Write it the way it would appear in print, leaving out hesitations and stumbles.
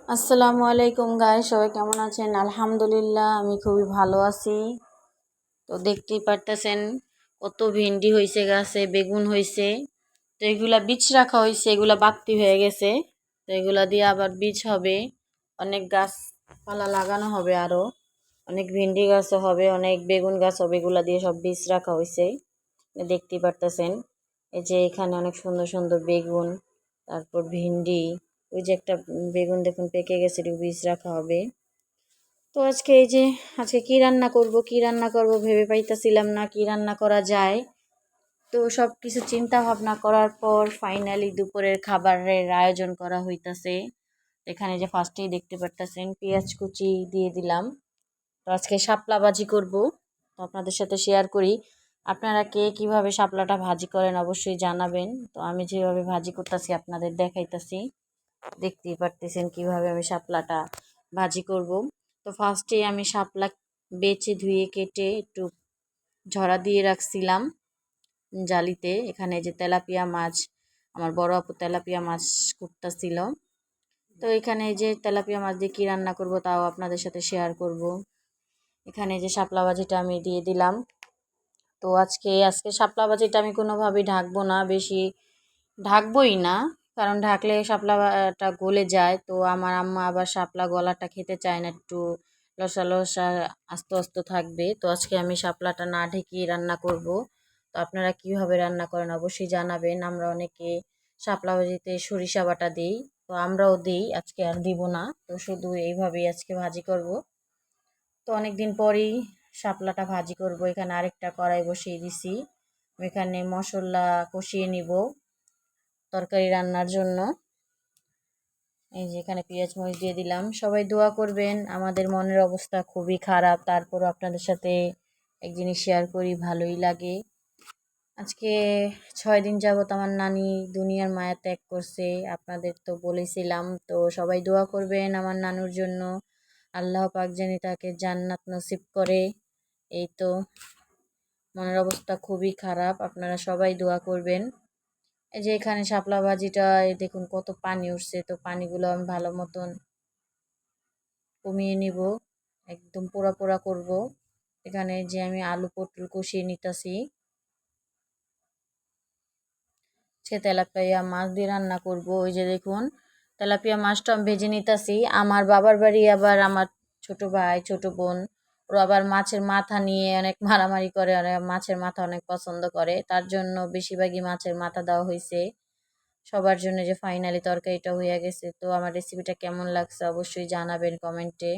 আসসালামু আলাইকুম গাইস, সবাই কেমন আছেন? আলহামদুলিল্লাহ আমি খুবই ভালো আছি। তো দেখতেই পারতেছেন কত ভেন্ডি হয়েছে, গাছে বেগুন হয়েছে। তো এগুলা বীজ রাখা হয়েছে, এগুলা বাড়তি হয়ে গেছে। তো এগুলা দিয়ে আবার বীজ হবে, অনেক গাছপালা লাগানো হবে, আরো অনেক ভেন্ডি গাছও হবে, অনেক বেগুন গাছ হবে। এগুলা দিয়ে সব বীজ রাখা হয়েছে, দেখতেই পারতেছেন। এই যে এখানে অনেক সুন্দর সুন্দর বেগুন, তারপর ভেন্ডি। ওই যে একটা বেগুন দেখুন পেকে গেছে, বীজ রাখা হবে। তো আজকে কি রান্না করব ভেবে পাইতাছিলাম না কি রান্না করা যায়। তো সব কিছু চিন্তা ভাবনা করার পর ফাইনালি দুপুরের খাবারের আয়োজন করা হইতাছে। এখানে যে ফার্স্টেই দেখতে পারতেছেন পেঁয়াজ কুচি দিয়ে দিলাম। তো আজকে শাপলা ভাজি করব, তো আপনাদের সাথে শেয়ার করি। আপনারা কে কিভাবে শাপলাটা ভাজি করেন অবশ্যই জানাবেন। তো আমি যেভাবে ভাজি করতেছি আপনাদের দেখাইতাছি, দেখতেই পারতেছেন কিভাবে আমি শাপলাটা ভাজি করব। তো ফার্স্টে আমি শাপলা বেছে ধুয়ে কেটে একটু ঝরা দিয়ে রাখছিলাম জালিতে। এখানে যে তেলাপিয়া মাছ, আমার বড় আপু তেলাপিয়া মাছ কুটতাছিল। তো এখানে যে তেলাপিয়া মাছ দিয়ে কী রান্না করব তাও আপনাদের সাথে শেয়ার করব। এখানে যে শাপলা ভাজিটা আমি দিয়ে দিলাম। তো আজকে শাপলা ভাজিটা আমি কোনোভাবেই ঢাকবো না, বেশি ঢাকবোই না, কারণ ঢাকলে শাপলাটা গলে যায়। তো আমার আম্মা আবার শাপলা গলাটা খেতে চায় না, একটু লসা লসা আস্তে আস্তে থাকবে। তো আজকে আমি শাপলাটা না ঢেকে রান্না করব। তো আপনারা কিভাবে রান্না করেন অবশ্যই জানাবেন। আমরা অনেকে শাপলা ভাজিতে সরিষা বাটা দিই, তো আমরাও দিই, আজকে আর দিব না। তো শুধু এইভাবেই আজকে ভাজি করব। তো অনেক দিন পরেই শাপলাটা ভাজি করব। এখানে আরেকটা কড়াই বসিয়ে দিছি, এখানে মশলা কষিয়ে নিব তরকারি রান্নার জন্য। এই যে এখানে পেঁয়াজ মরিচ দিয়ে দিলাম। সবাই দোয়া করবেন, আমাদের মনের অবস্থা খুবই খারাপ, তারপর আপনাদের সাথে এক জিনিস শেয়ার করি, ভালোই লাগে। আজকে 6 দিন যাবত আমার নানি দুনিয়ার মায়া ত্যাগ করছে, আপনাদের তো বলেছিলাম। তো সবাই দোয়া করবেন আমার নানুর জন্য, আল্লাহ পাক জানি তাকে জান্নাত নসিব করে। এই তো, মনের অবস্থা খুবই খারাপ, আপনারা সবাই দোয়া করবেন। এই যে এখানে শাপলা ভাজিটা দেখুন কত পানি উঠছে, তো পানিগুলো আমি ভালো মতন কমিয়ে নিব, একদম পোড়া পোড়া করব। এখানে যে আমি আলু পটল কষিয়ে নিতেছি। সে তেলাপিয়া মাছ দিয়ে রান্না করব। ওই যে দেখুন তেলাপিয়া মাছটা আমি ভেজে নিতেছি। আমার বাবার বাড়ি আবার আমার ছোট ভাই ছোট বোন ওরা আবার মাছের মাথা নিয়ে অনেক মারামারি করে, আর মাছের মাথা অনেক পছন্দ করে, তার জন্য বেশিরভাগই মাছের মাথা দেওয়া হয়েছে সবার জন্য। যে ফাইনালি তরকারিটা হয়ে গেছে। তো আমার রেসিপিটা কেমন লাগছে অবশ্যই জানাবেন কমেন্টে।